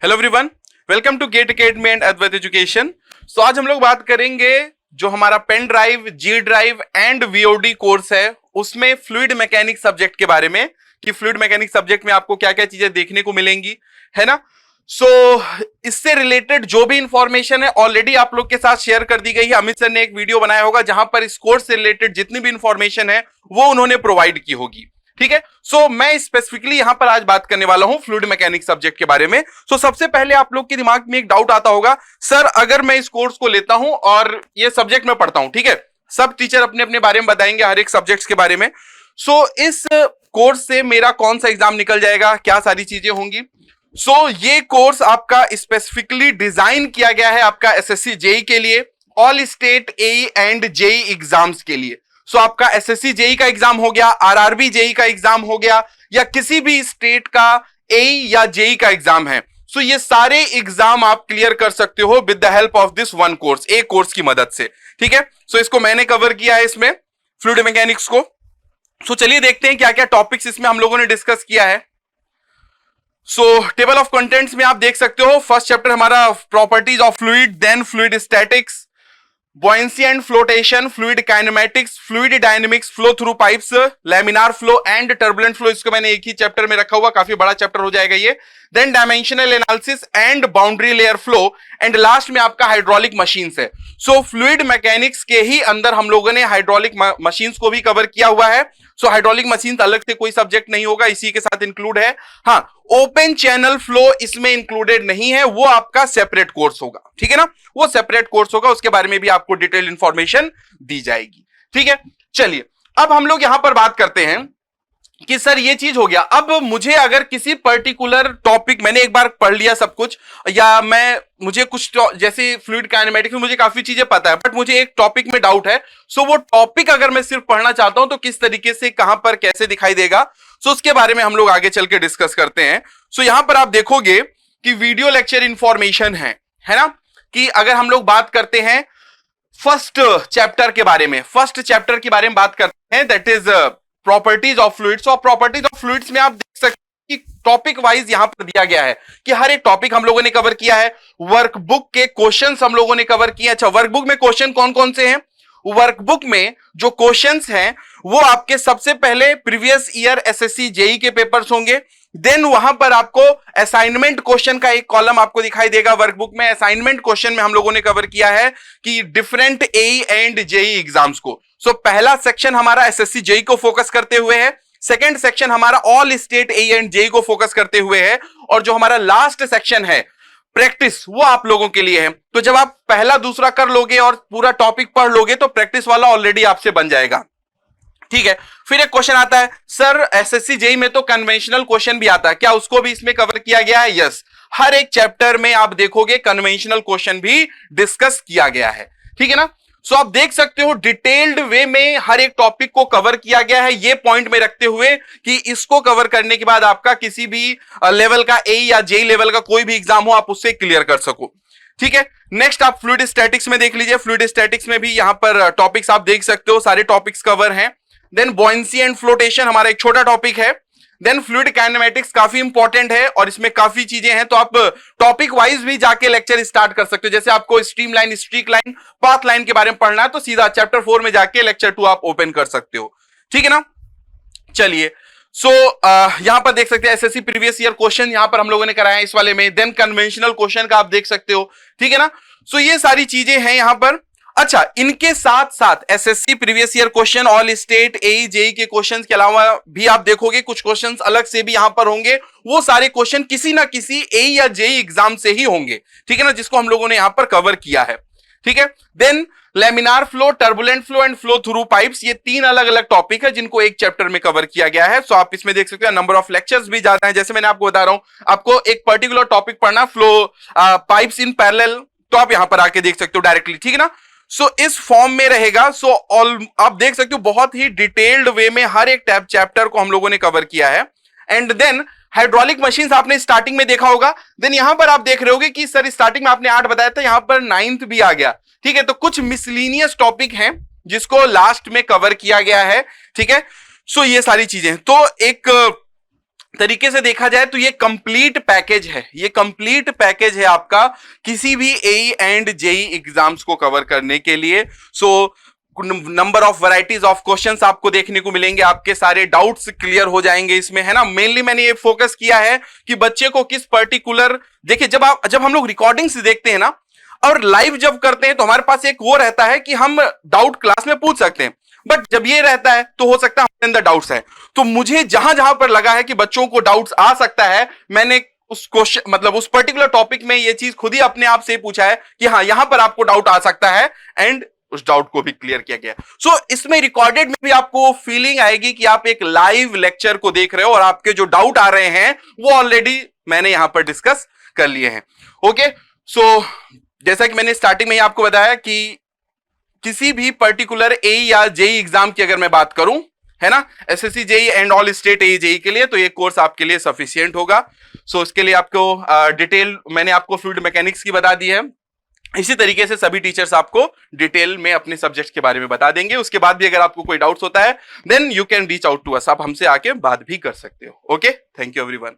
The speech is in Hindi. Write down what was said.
Hello everyone, welcome to GATE academy and Advait education. So आज हम लोग बात करेंगे जो हमारा pen drive, G drive and VOD course है उसमें फ्लूइड मैकेनिक्स सब्जेक्ट के बारे में कि फ्लूइड मैकेनिक्स सब्जेक्ट में आपको क्या क्या चीजें देखने को मिलेंगी, है ना। सो इससे रिलेटेड जो भी इंफॉर्मेशन है ऑलरेडी आप लोग के साथ शेयर कर दी गई है। अमित सर ने एक वीडियो बनाया होगा जहां पर इस कोर्स से रिलेटेड जितनी भी इंफॉर्मेशन है वो उन्होंने प्रोवाइड की होगी, ठीक है। सो मैं स्पेसिफिकली यहां पर आज बात करने वाला हूं फ्लूइड मैकेनिक्स सब्जेक्ट के बारे में। सो सबसे पहले आप लोग के दिमाग में एक डाउट आता होगा, सर अगर मैं इस कोर्स को लेता हूं और ये सब्जेक्ट में पढ़ता हूं, ठीक है, सब टीचर अपने अपने बारे में बताएंगे हर एक सब्जेक्ट्स के बारे में। सो इस कोर्स से मेरा कौन सा एग्जाम निकल जाएगा, क्या सारी चीजें होंगी। सो ये कोर्स आपका स्पेसिफिकली डिजाइन किया गया है आपका एसएससी जेई के लिए, all state AE and JE exams के लिए। सो आपका एसएससी जेई का एग्जाम हो गया, आरआरबी जेई का एग्जाम हो गया, या किसी भी स्टेट का एई या जेई का एग्जाम है, सो ये सारे एग्जाम आप क्लियर कर सकते हो with the help of this one course, एक कोर्स की मदद से, ठीक है। सो इसको मैंने कवर किया है इसमें फ्लूइड मैकेनिक्स को। सो चलिए देखते हैं क्या क्या टॉपिक्स इसमें हम लोगों ने डिस्कस किया है। सो टेबल ऑफ कंटेंट्स में आप देख सकते हो, फर्स्ट चैप्टर हमारा properties of fluid, then fluid statics, buoyancy and flotation, fluid kinematics, fluid dynamics, flow through pipes, laminar flow and turbulent flow। इसको मैंने एक ही चैप्टर में रखा हुआ, काफी बड़ा चैप्टर हो जाएगा ये। Then dimensional analysis and boundary layer flow, and last में आपका हाइड्रोलिक मशीन्स है। सो फ्लूइड मैकेनिक्स के ही अंदर हम लोगों ने हाइड्रोलिक मशीन्स को भी कवर किया हुआ है। सो हाइड्रोलिक मशीन्स अलग से कोई सब्जेक्ट नहीं होगा, इसी के साथ इंक्लूड है। हाँ, ओपन चैनल फ्लो इसमें इंक्लूडेड नहीं है, वो आपका सेपरेट कोर्स होगा, ठीक है ना, वो सेपरेट कोर्स होगा, उसके बारे में भी आपको डिटेल इंफॉर्मेशन दी जाएगी, ठीक है। चलिए अब हम लोग यहां पर बात करते हैं कि सर ये चीज हो गया, अब मुझे अगर किसी पर्टिकुलर टॉपिक, मैंने एक बार पढ़ लिया सब कुछ, या मुझे कुछ जैसे फ्लूइड काइनेमेटिक्स में मुझे काफी चीजें पता है, बट मुझे एक टॉपिक में डाउट है। सो वो टॉपिक अगर मैं सिर्फ पढ़ना चाहता हूं तो किस तरीके से, कहां पर, कैसे दिखाई देगा, सो उसके बारे में हम लोग आगे चल के डिस्कस करते हैं। सो यहां पर आप देखोगे कि वीडियो लेक्चर इंफॉर्मेशन है ना, कि अगर हम लोग बात करते हैं फर्स्ट चैप्टर के बारे में, फर्स्ट चैप्टर के बारे में बात करते हैं, that is properties of fluids. और प्रॉपर्टीज ऑफ फ्लूइड्स में आप देख सकते हैं कि टॉपिक वाइज यहां पर दिया गया है कि हर एक टॉपिक हम लोगों ने कवर किया है। वर्कबुक के क्वेश्चंस हम लोगों ने कवर किए। अच्छा, वर्कबुक में क्वेश्चन कौन कौन से हैं? वर्कबुक में जो क्वेश्चंस हैं वो आपके सबसे पहले प्रीवियस ईयर एसएससी जेई के पेपर्स होंगे। देन वहां पर आपको असाइनमेंट क्वेश्चन का एक कॉलम आपको दिखाई देगा वर्कबुक में। असाइनमेंट क्वेश्चन में हम लोगों ने कवर किया है कि different AE and JE exams को। सो पहला सेक्शन हमारा एसएससी जेई को फोकस करते हुए है, सेकंड सेक्शन हमारा all state AE and JE को फोकस करते हुए है, और जो हमारा लास्ट सेक्शन है प्रैक्टिस, वो आप लोगों के लिए है। तो जब आप पहला दूसरा कर लोगे और पूरा टॉपिक पढ़ लोगे तो प्रैक्टिस वाला ऑलरेडी आपसे बन जाएगा, ठीक है। फिर एक क्वेश्चन आता है, सर एसएससी जेई में तो कन्वेंशनल क्वेश्चन भी आता है, क्या उसको भी इसमें कवर किया गया है? यस, हर एक चैप्टर में आप देखोगे कन्वेंशनल क्वेश्चन भी डिस्कस किया गया है, ठीक है ना। सो आप देख सकते हो डिटेल्ड वे में हर एक टॉपिक को कवर किया गया है, ये पॉइंट में रखते हुए कि इसको कवर करने के बाद आपका किसी भी लेवल का ए या जे लेवल का कोई भी एग्जाम हो आप उससे क्लियर कर सको, ठीक है। नेक्स्ट आप फ्लूइड स्टैटिक्स में देख लीजिए। फ्लूइड स्टैटिक्स में भी यहां पर टॉपिक्स आप देख सकते हो, सारे टॉपिक्स कवर हैं। देन बुओयंसी एंड फ्लोटेशन हमारा एक छोटा टॉपिक है। देन फ्लूइड काइनेमेटिक्स काफी इंपॉर्टेंट है और इसमें काफी चीजें हैं, तो आप टॉपिक वाइज भी जाके लेक्चर स्टार्ट कर सकते हो। जैसे आपको stream line, streak line, path line के बारे में पढ़ना है तो सीधा चैप्टर 4 में जाके लेक्चर 2 आप ओपन कर सकते हो, ठीक है ना। चलिए, सो यहां पर देख सकते हैं एसएससी प्रीवियस ईयर क्वेश्चन यहां पर हम लोगों ने कराया है इस वाले में। देन कन्वेंशनल क्वेश्चन का आप देख सकते हो, ठीक है ना। सो ये सारी चीजें हैं यहां पर। अच्छा, इनके साथ साथ SSC previous year question, all state AE JE के क्वेश्चंस के अलावा भी आप देखोगे कुछ क्वेश्चंस अलग से भी यहां पर होंगे। वो सारे क्वेश्चन किसी ना किसी एई या जेई एग्जाम से ही होंगे, ठीक है ना, जिसको हम लोगों ने यहां पर कवर किया है, ठीक है। Then laminar flow, turbulent flow and flow through pipes, ये 3 अलग अलग टॉपिक है जिनको एक चैप्टर में कवर किया गया है। सो आप इसमें देख सकते हैं नंबर ऑफ लेक्चर्स भी ज्यादा है। जैसे मैंने आपको बता रहा हूं, आपको एक पर्टिकुलर टॉपिक पढ़ना, फ्लो पाइप्स इन पैरेलल, तो आप यहां पर आके देख सकते हो डायरेक्टली, ठीक है ना। सो इस फॉर्म में रहेगा। सो आप देख सकते हो बहुत ही डिटेल्ड वे में हर एक टैब चैप्टर को हम लोगों ने कवर किया है। एंड देन हाइड्रोलिक मशीन्स आपने स्टार्टिंग में देखा होगा। देन यहां पर आप देख रहे होगे कि सर स्टार्टिंग में आपने 8 बताया था, यहां पर 9th भी आ गया, ठीक है। तो कुछ मिसलीनियस टॉपिक हैं जिसको लास्ट में कवर किया गया है, ठीक है। सो ये सारी चीजें, तो एक तरीके से देखा जाए तो ये कंप्लीट पैकेज है, ये कंप्लीट पैकेज है आपका किसी भी एई एंड जेई एग्जाम्स को कवर करने के लिए। So number of varieties of questions आपको देखने को मिलेंगे, आपके सारे डाउट्स क्लियर हो जाएंगे इसमें, है ना। मेनली मैंने ये फोकस किया है कि बच्चे को किस पर्टिकुलर, देखिए जब हम लोग रिकॉर्डिंग्स देखते हैं ना और लाइव जब करते हैं तो हमारे पास एक वो रहता है कि हम डाउट क्लास में पूछ सकते हैं, बट जब ये रहता है तो हो सकता है हमारे अंदर डाउट्स है। तो मुझे जहां जहां पर लगा है कि बच्चों को डाउट्स आ सकता है, मैंने उस क्वेश्चन मतलब उस पर्टिकुलर टॉपिक में ये चीज खुद ही अपने आप से पूछा है कि हाँ यहां पर आपको डाउट आ सकता है, एंड उस डाउट को भी क्लियर किया गया। सो इसमें रिकॉर्डेड में भी आपको फीलिंग आएगी कि आप एक लाइव लेक्चर को देख रहे हो और आपके जो डाउट आ रहे हैं वो ऑलरेडी मैंने यहां पर डिस्कस कर लिए हैं। ओके, सो जैसा कि मैंने स्टार्टिंग में ही आपको बताया कि किसी भी पर्टिकुलर ए या जेई एग्जाम की अगर मैं बात करूं, है ना, SSC JE and all state A JE के लिए, तो ये कोर्स आपके लिए सफिशियंट होगा। सो इसके लिए आपको डिटेल मैंने आपको फ्लूइड मैकेनिक्स की बता दी है, इसी तरीके से सभी टीचर्स आपको डिटेल में अपने सब्जेक्ट के बारे में बता देंगे। उसके बाद भी अगर आपको कोई डाउट्स होता है then you can reach out to us, आप हमसे आके बात भी कर सकते हो। Okay, thank you everyone.